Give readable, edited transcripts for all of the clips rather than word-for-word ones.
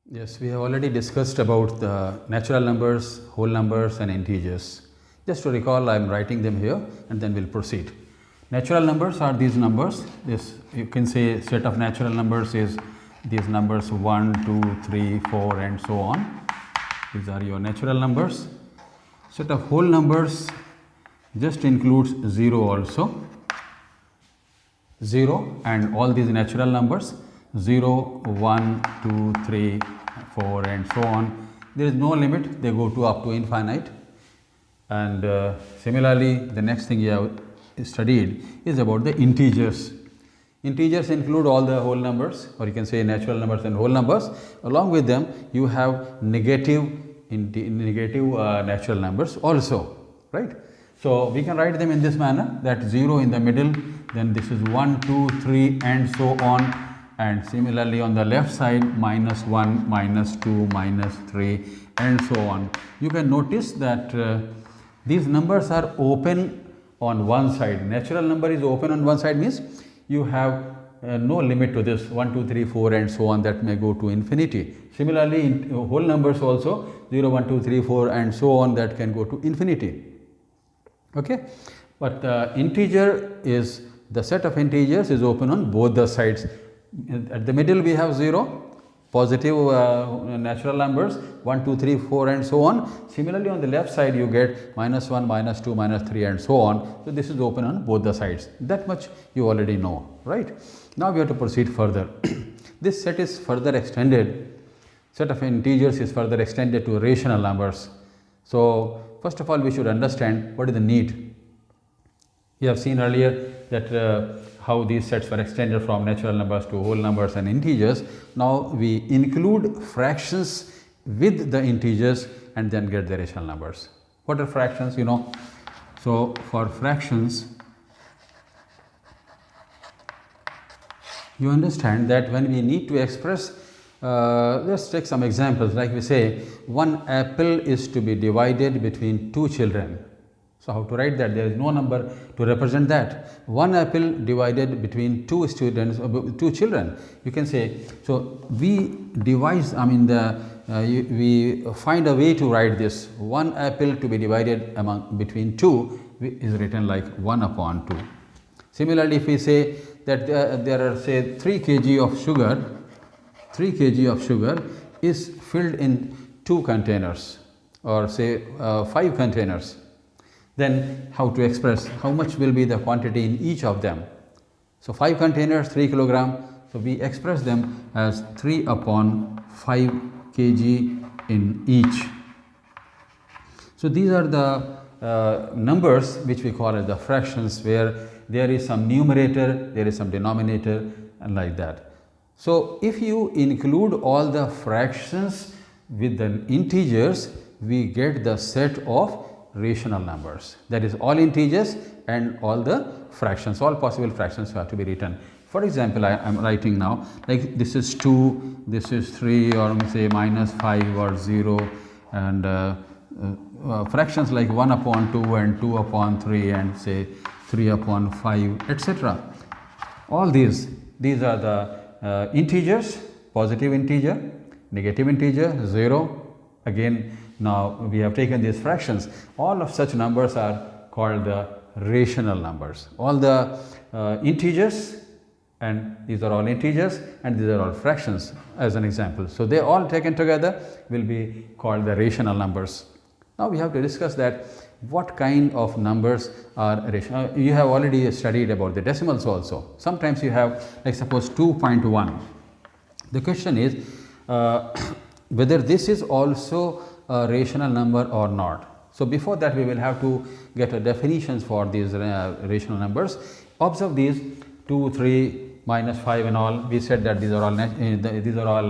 Yes, we have already discussed about the natural numbers, whole numbers and integers. Just to recall, I am writing them here and then we'll proceed. Natural numbers are these numbers. This, you can say, set of natural numbers is these numbers 1, 2, 3, 4 and so on. These are your natural numbers. Set of whole numbers just includes 0 also. 0 and all these natural numbers 0, 1, 2, 3, 4 and so on. There is no limit, they go to up to infinite. And similarly, the next thing you have studied is about the integers. Integers include all the whole numbers, or you can say natural numbers and whole numbers. Along with them, you have negative natural numbers also, right? So we can write them in this manner, that 0 in the middle, then this is 1, 2, 3 and so on, and similarly on the left side -1, -2, -3 and so on. You can notice that these numbers are open on one side. Natural number is open on one side means you have no limit to this 1, 2, 3, 4 and so on, that may go to infinity. Similarly, in whole numbers also 0, 1, 2, 3, 4 and so on, that can go to infinity. Okay, but integer is the set of integers is open on both the sides. At the middle we have 0, positive natural numbers 1, 2, 3, 4 and so on. Similarly, on the left side you get -1, -2, -3 and so on. So this is open on both the sides. That much you already know, right? Now we have to proceed further. This set is further extended. Set of integers is further extended to rational numbers. So first of all, we should understand what is the need. You have seen earlier that how these sets were extended from natural numbers to whole numbers and integers. Now we include fractions with the integers and then get the rational numbers. What are fractions? You know, so for fractions, you understand that when we need to express, let's take some examples. Like we say, one apple is to be divided between two children. So how to write that? There is no number to represent that. One apple divided between two students, two children. You can say, so we devise, we find a way to write this. One apple to be divided between two is written like 1 upon 2. Similarly, if we say that there are, say, 3 kg of sugar, 3 kg of sugar is filled in 2 containers, or say 5 containers. Then how to express how much will be the quantity in each of them. So 5 containers, 3 kilogram. So we express them as 3 upon 5 kg in each. So these are the numbers which we call as the fractions, where there is some numerator, there is some denominator, and like that. So if you include all the fractions with the integers, we get the set of rational numbers. That is, all integers and all the fractions, all possible fractions have to be written. For example, I am writing now, like this is 2, this is 3, or say -5 or 0, and fractions like 1 upon 2 and 2 upon 3 and say 3 upon 5, etc. All these are the integers, positive integer, negative integer, 0. Again, now we have taken these fractions. All of such numbers are called the rational numbers. All the integers, and these are all integers, and these are all fractions as an example. So they all taken together will be called the rational numbers. Now we have to discuss that what kind of numbers are rational. You have already studied about the decimals also. Sometimes you have, like suppose 2.1. The question is whether this is also a rational number or not. So before that, we will have to get a definitions for these rational numbers. Observe these 2, 3, -5 and all. We said that these are all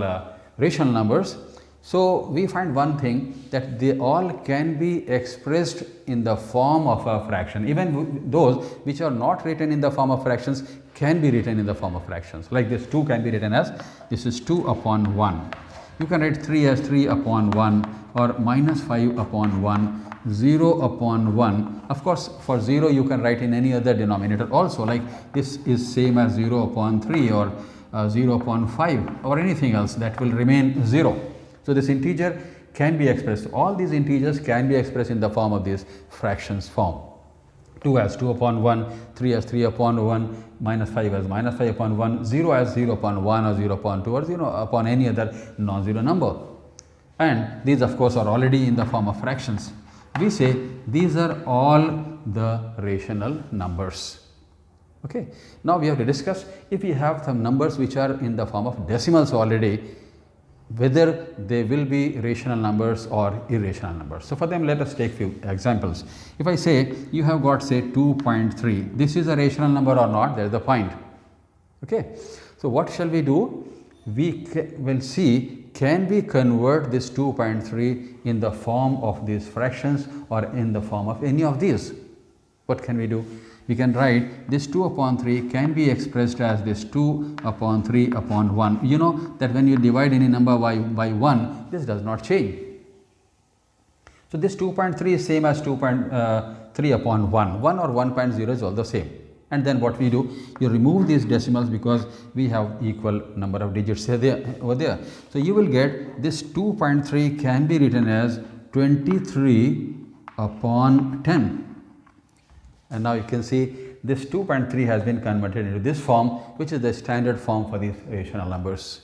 rational numbers. So we find one thing, that they all can be expressed in the form of a fraction. Even those which are not written in the form of fractions can be written in the form of fractions. Like this 2 can be written as, this is 2 upon 1. You can write 3 as 3 upon 1, or -5 upon 1, 0 upon 1. Of course, for 0 you can write in any other denominator also, like this is same as 0 upon 3, or 0.5 or anything else, that will remain 0. So this integer can be expressed, all these integers can be expressed in the form of this fractions form. 2 as 2 upon 1, 3 as 3 upon 1, minus 5 as minus 5 upon 1, 0 as 0 upon 1 or 0 upon 2 or 0 upon any other non-zero number. And these of course are already in the form of fractions. We say these are all the rational numbers. Okay. Now we have to discuss, if we have some numbers which are in the form of decimals already, whether they will be rational numbers or irrational numbers. So for them, let us take few examples. If I say you have got say 2.3, this is a rational number or not, that is the point. Okay. So what shall we do? We will see, can we convert this 2.3 in the form of these fractions or in the form of any of these? What can we do? We can write this 2 upon 3 can be expressed as this 2 upon 3 upon 1. You know that when you divide any number by 1, this does not change. So this 2.3 is same as 2.3 upon 1. 1 or 1.0 is all the same. And then what we do, you remove these decimals because we have equal number of digits over there. So you will get this 2.3 can be written as 23 upon 10. And now you can see this 2.3 has been converted into this form, which is the standard form for these rational numbers,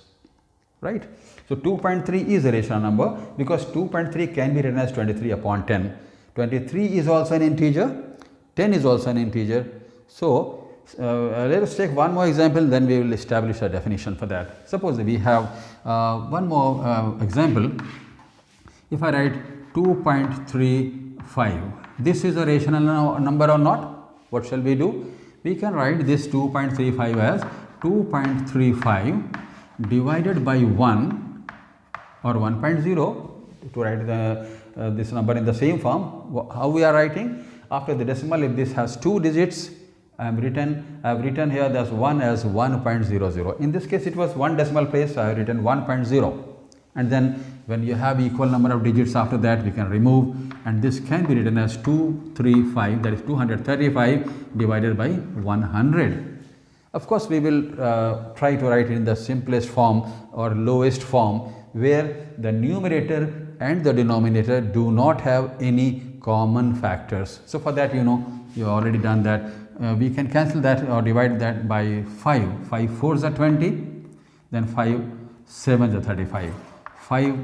right? So 2.3 is a rational number because 2.3 can be written as 23 upon 10. 23 is also an integer, 10 is also an integer. So let us take one more example, then we will establish a definition for that. Suppose we have one more example. If I write 2.35, this is a rational number or not? What shall we do? We can write this 2.35 as 2.35 divided by 1 or 1.0 to write this number in the same form. How we are writing? After the decimal, if this has 2 digits, I have written here this 1 as 1.00. In this case, it was 1 decimal place, I have written 1.0. And then when you have equal number of digits after that, we can remove, and this can be written as 235, that is 235 divided by 100. Of course, we will try to write it in the simplest form or lowest form, where the numerator and the denominator do not have any common factors. So for that, you know, you have already done that. We can cancel that or divide that by 5. 5 4s are 20, then 5 7s are 35. 5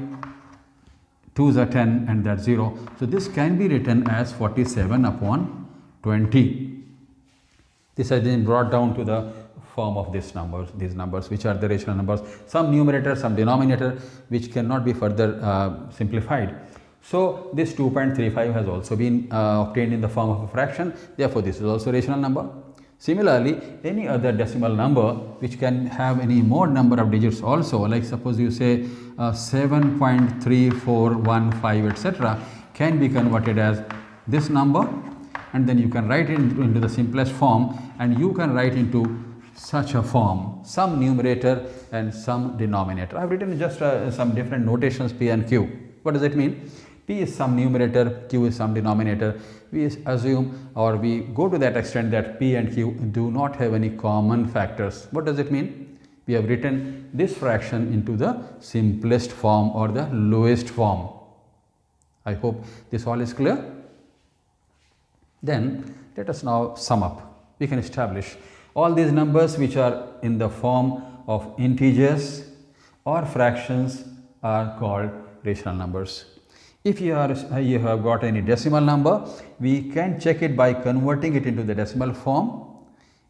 2s are 10 and that's 0. So this can be written as 47 upon 20. This has been brought down to the form of these numbers which are the rational numbers, some numerator, some denominator, which cannot be further simplified. So this 2.35 has also been obtained in the form of a fraction, therefore this is also a rational number. Similarly, any other decimal number which can have any more number of digits also, like suppose you say 7.3415 etc., can be converted as this number, and then you can write it into the simplest form, and you can write into such a form, some numerator and some denominator. I have written just some different notations, P and Q. What does it mean? P is some numerator, Q is some denominator. We assume or we go to that extent that P and Q do not have any common factors. What does it mean? We have written this fraction into the simplest form or the lowest form. I hope this all is clear. Then let us now sum up. We can establish all these numbers which are in the form of integers or fractions are called rational numbers. If you have got any decimal number, we can check it by converting it into the decimal form.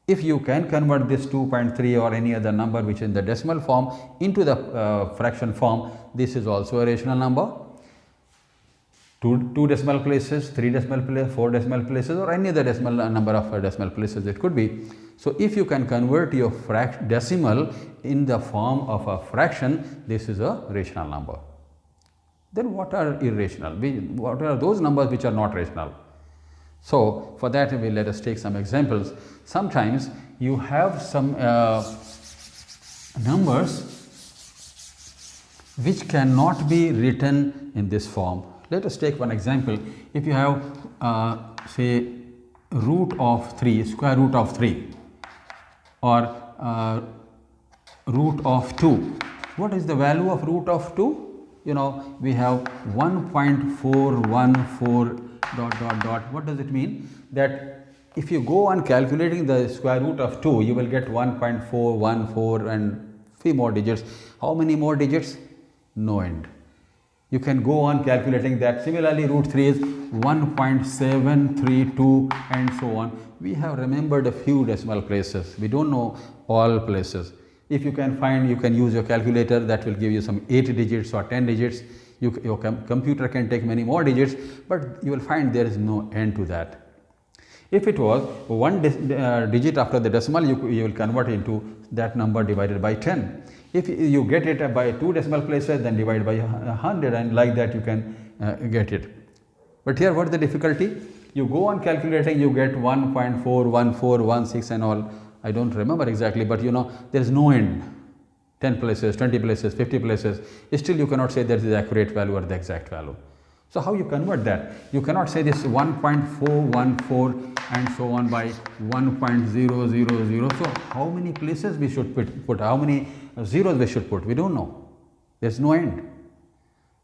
If you can convert this 2.3 or any other number which is in the decimal form into the fraction form, this is also a rational number. 2 decimal places, 3 decimal places, 4 decimal places, or any other decimal number of decimal places it could be. So if you can convert your decimal in the form of a fraction, this is a rational number. Then what are irrational? What are those numbers which are not rational? So for that, let us take some examples. Sometimes you have some numbers which cannot be written in this form. Let us take one example. If you have say root of 3, square root of 3, or root of 2. What is the value of root of 2? You know, we have 1.414 dot dot dot. What does it mean? That if you go on calculating the square root of 2, you will get 1.414 and few more digits. How many more digits? No end. You can go on calculating that. Similarly, root 3 is 1.732 and so on. We have remembered a few decimal places. We don't know all places. If you can find, you can use your calculator, that will give you some 8 digits or 10 digits. Your computer can take many more digits, but you will find there is no end to that. If it was one digit after the decimal, you will convert into that number divided by 10. If you get it by 2 decimal places, then divide by 100, and like that you can get it. But here what is the difficulty? You go on calculating, you get 1.41416 and all. I don't remember exactly, but you know, there is no end. 10 places, 20 places, 50 places. Still you cannot say that is the accurate value or the exact value. So how you convert that? You cannot say this 1.414 and so on by 1.000. So how many places we should put, how many zeros we should put? We don't know. There is no end.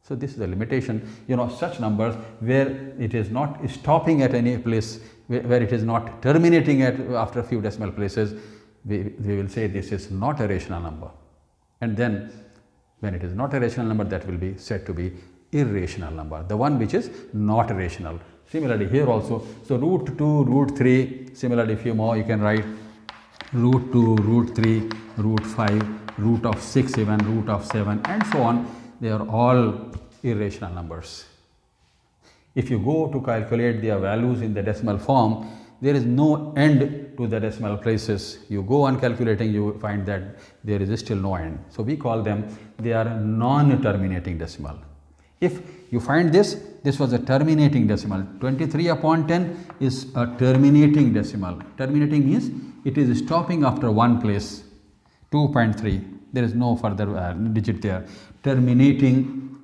So this is the limitation. You know, such numbers where it is not stopping at any place, where it is not terminating at after a few decimal places, we will say this is not a rational number. And then when it is not a rational number, that will be said to be irrational number, the one which is not rational. Similarly here also, so root 2, root 3, similarly few more you can write root 2, root 3, root 5, root of 6 even, root of 7 and so on. They are all irrational numbers. If you go to calculate their values in the decimal form, there is no end to the decimal places. You go on calculating, you find that there is still no end. So we call them, they are non-terminating decimal. If you find this was a terminating decimal. 23 upon 10 is a terminating decimal. Terminating means it is stopping after one place. 2.3, there is no further digit there. Terminating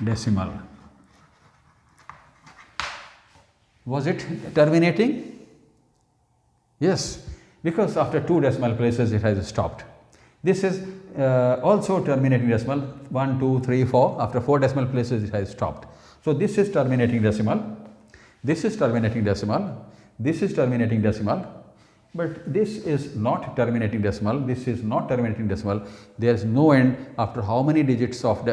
decimal. Was it terminating? Yes, because after 2 decimal places it has stopped. This is also terminating decimal. 1, 2, 3, 4. After 4 decimal places it has stopped. So this is terminating decimal. This is terminating decimal. This is terminating decimal. But this is not terminating decimal. This is not terminating decimal. There is no end. After how many digits of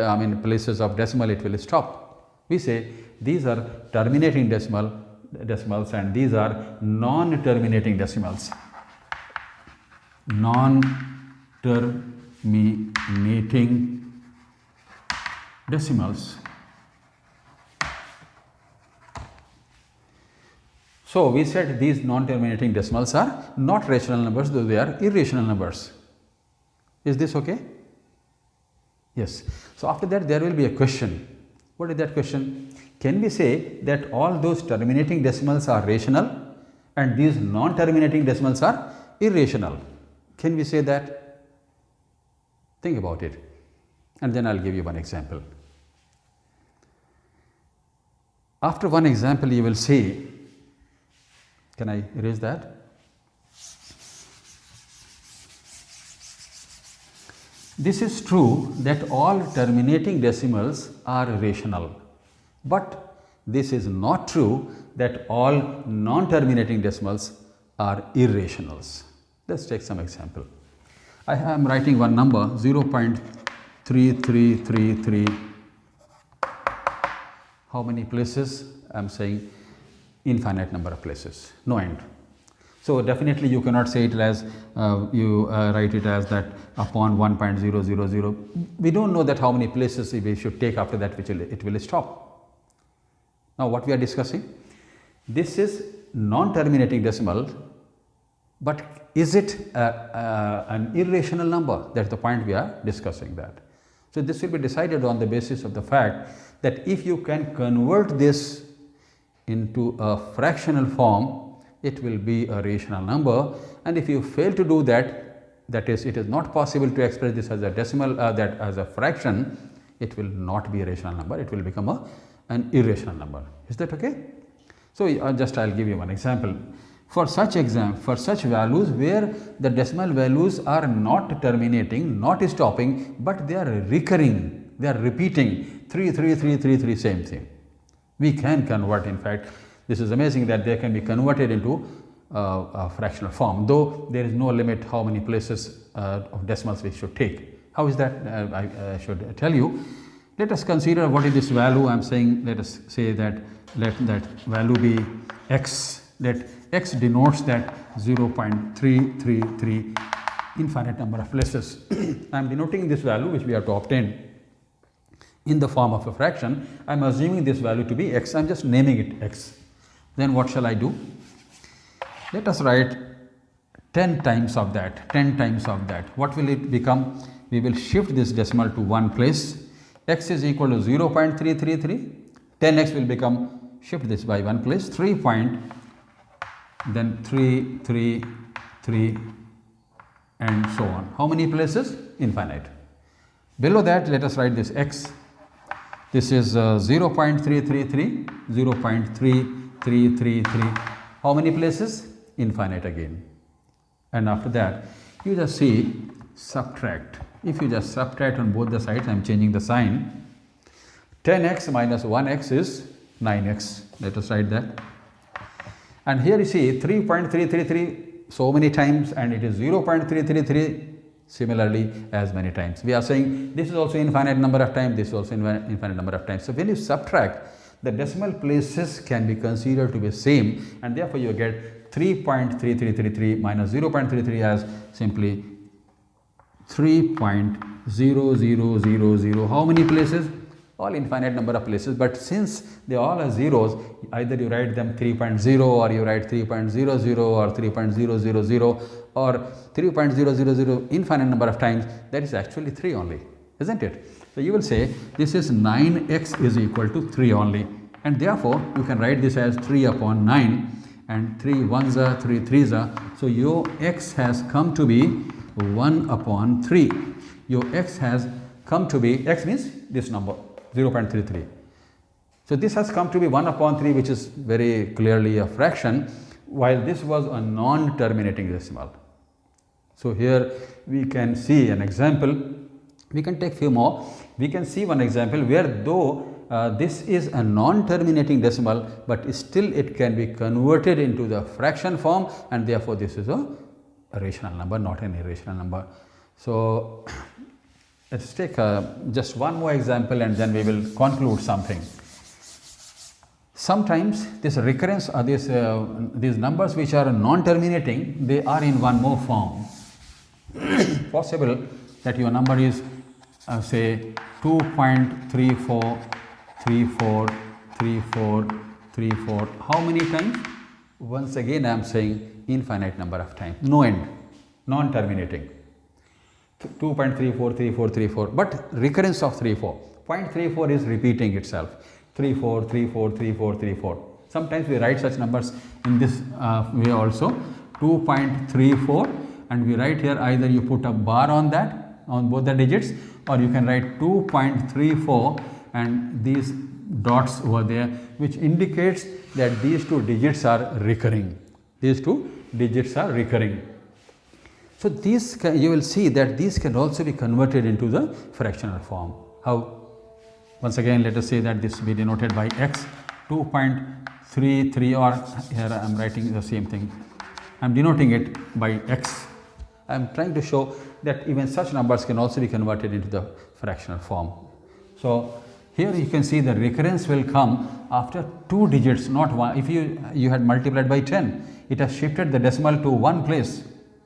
places of decimal it will stop. We say these are terminating decimals and these are non-terminating decimals. Non-terminating decimals. So we said these non-terminating decimals are not rational numbers, though they are irrational numbers. Is this okay? Yes. So after that there will be a question. What is that question? Can we say that all those terminating decimals are rational and these non-terminating decimals are irrational? Can we say that? Think about it, and then I will give you one example. After one example you will see, can I erase that? This is true that all terminating decimals are rational, but this is not true that all non-terminating decimals are irrationals. Let us take some example. I am writing one number 0.3333. How many places? I am saying infinite number of places, no end. So definitely you cannot say it as you write it as that upon 1.000. We don't know that how many places we should take after that which it will stop. Now what we are discussing? This is non-terminating decimal, but is it an irrational number? That is the point we are discussing that. So this will be decided on the basis of the fact that if you can convert this into a fractional form, it will be a rational number, and if you fail to do that, that is, it is not possible to express this as a decimal, that as a fraction, it will not be a rational number, it will become an irrational number. Is that okay? So just I will give you one example. For such values where the decimal values are not terminating, not stopping, but they are recurring, they are repeating 3, 3, 3, 3, 3, same thing. We can convert, in fact, this is amazing that they can be converted into a fractional form, though there is no limit how many places of decimals we should take. How is that? I should tell you. Let us consider what is this value. I am saying, let us say that let that value be x. Let x denotes that 0.333 infinite number of places. I am denoting this value which we have to obtain in the form of a fraction. I am assuming this value to be x. I am just naming it x. Then what shall I do? Let us write 10 times of that, 10 times of that. What will it become? We will shift this decimal to one place. X is equal to 0.333. 10x will become, shift this by one place, 3.333 and so on. How many places? Infinite. Below that, let us write this x. This is 0.333, 0.3333. How many places? Infinite again. And after that, you just see subtract. If you just subtract on both the sides, I am changing the sign. 10x minus 1x is 9x. Let us write that. And here you see 3.333 so many times, and it is 0.333 similarly as many times. We are saying this is also infinite number of times, this is also infinite number of times. So when you subtract, the decimal places can be considered to be same, and therefore you get 3.3333 minus 0.33 as simply 3.0000. How many places? All infinite number of places, but since they all are zeros, either you write them 3.0 or you write 3.00 or 3.000 or 3.000 infinite number of times. That is actually 3 only, isn't it? So you will say this is 9x is equal to 3 only, and therefore you can write this as 3 upon 9, and 3 ones are 3 threes are. So your x has come to be 1 upon 3. Your x has come to be, x means this number 0.33. So this has come to be 1 upon 3, which is very clearly a fraction, while this was a non-terminating decimal. So here we can see an example. We can take few more. We can see one example where though this is a non-terminating decimal, but still it can be converted into the fraction form, and therefore this is a rational number, not an irrational number. So let's take just one more example, and then we will conclude something. Sometimes this recurrence or these numbers which are non-terminating, they are in one more form. Possible that your number is say 2.34343434. How many times? Once again I am saying infinite number of times, no end, non-terminating. 2.343434, but recurrence of 34. 0.34 is repeating itself. 34, 34, 34, 34. Sometimes we write such numbers in this way also. 2.34, and we write here, either you put a bar on that, on both the digits, or you can write 2.34 and these dots over there, which indicates that these two digits are recurring. These two digits are recurring. So these you will see that these can also be converted into the fractional form. How? Once again, let us say that this be denoted by x, 2.33, or here I am writing the same thing. I am denoting it by x. I am trying to show that even such numbers can also be converted into the fractional form. So here you can see the recurrence will come after 2 digits, not 1. If you had multiplied by 10, it has shifted the decimal to one place,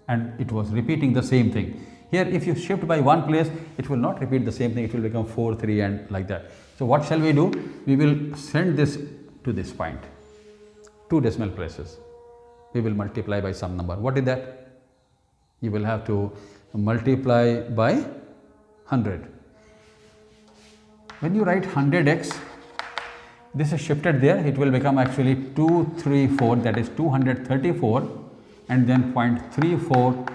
and it was repeating the same thing. Here if you shift by one place, it will not repeat the same thing, it will become 4, 3 and like that. So what shall we do? We will send this to this point, 2 decimal places. We will multiply by some number. What is that? You will have to multiply by 100. When you write 100x, this is shifted there, it will become actually 234, that is 234, and then 0.34,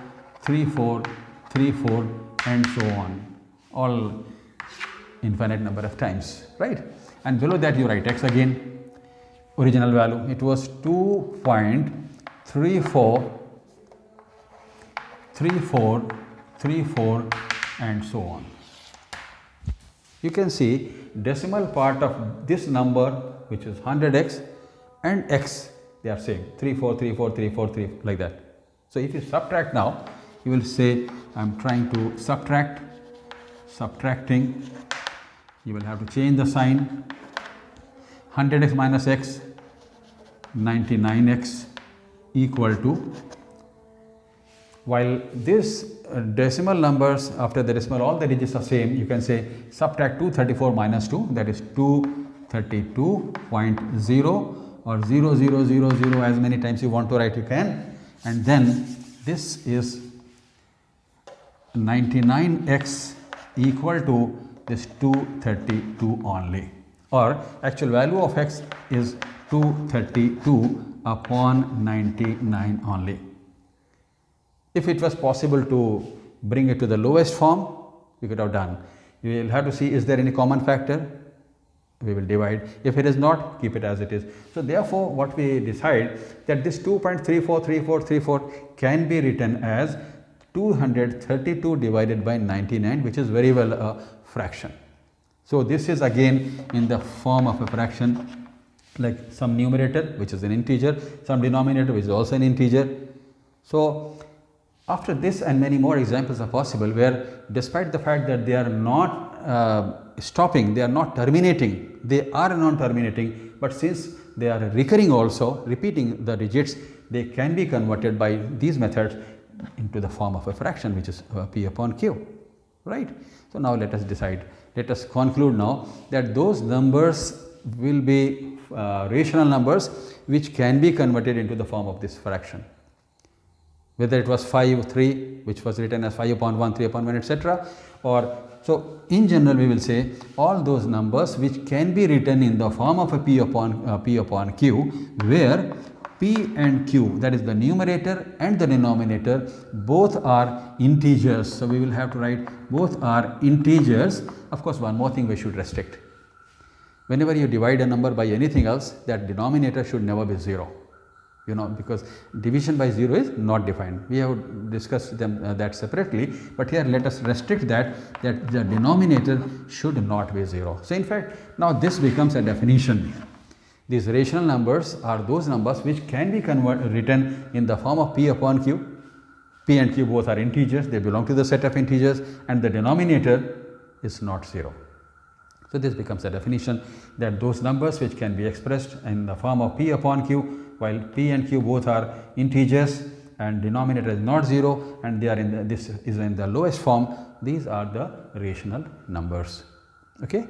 34, 34 and so on, all infinite number of times, right? And below that you write x again, original value, it was 2.34 3 4, 3 4, 3 4 and so on. You can see decimal part of this number, which is 100x, and x, they are same, 3 4 3 4 3 4 3, like that. So if you subtract now, you will say I am trying to subtracting, you will have to change the sign. 100x minus x, 99x equal to, while this decimal numbers, after the decimal all the digits are same, you can say subtract 234 minus 2, that is 232.0 or 0000, as many times you want to write you can, and then this is 99x equal to this 232 only, or actual value of x is 232 upon 99 only. If it was possible to bring it to the lowest form, we could have done. You will have to see, is there any common factor? We will divide. If it is not, keep it as it is. So therefore, what we decide that this 2.343434 can be written as 232 divided by 99, which is very well a fraction. So this is again in the form of a fraction, like some numerator which is an integer, some denominator which is also an integer. So after this and many more examples are possible, where despite the fact that they are not stopping, they are not terminating, they are non-terminating, but since they are recurring also, repeating the digits, they can be converted by these methods into the form of a fraction, which is p upon q, right? So now let us decide, let us conclude now that those numbers will be rational numbers which can be converted into the form of this fraction. Whether it was 5, 3, which was written as 5 upon 1, 3 upon 1, etc. Or so in general we will say all those numbers which can be written in the form of a p upon q, where p and q, that is the numerator and the denominator, both are integers. So we will have to write both are integers. Of course, one more thing we should restrict. Whenever you divide a number by anything else, that denominator should never be 0. You know, because division by 0 is not defined. We have discussed them that separately, but here let us restrict that the denominator should not be 0. So in fact, now this becomes a definition. These rational numbers are those numbers which can be written in the form of p upon q. P and q both are integers, they belong to the set of integers, and the denominator is not 0. So this becomes a definition that those numbers which can be expressed in the form of p upon q, while p and q both are integers and denominator is not 0, and they are in this is in the lowest form, these are the rational numbers. Okay.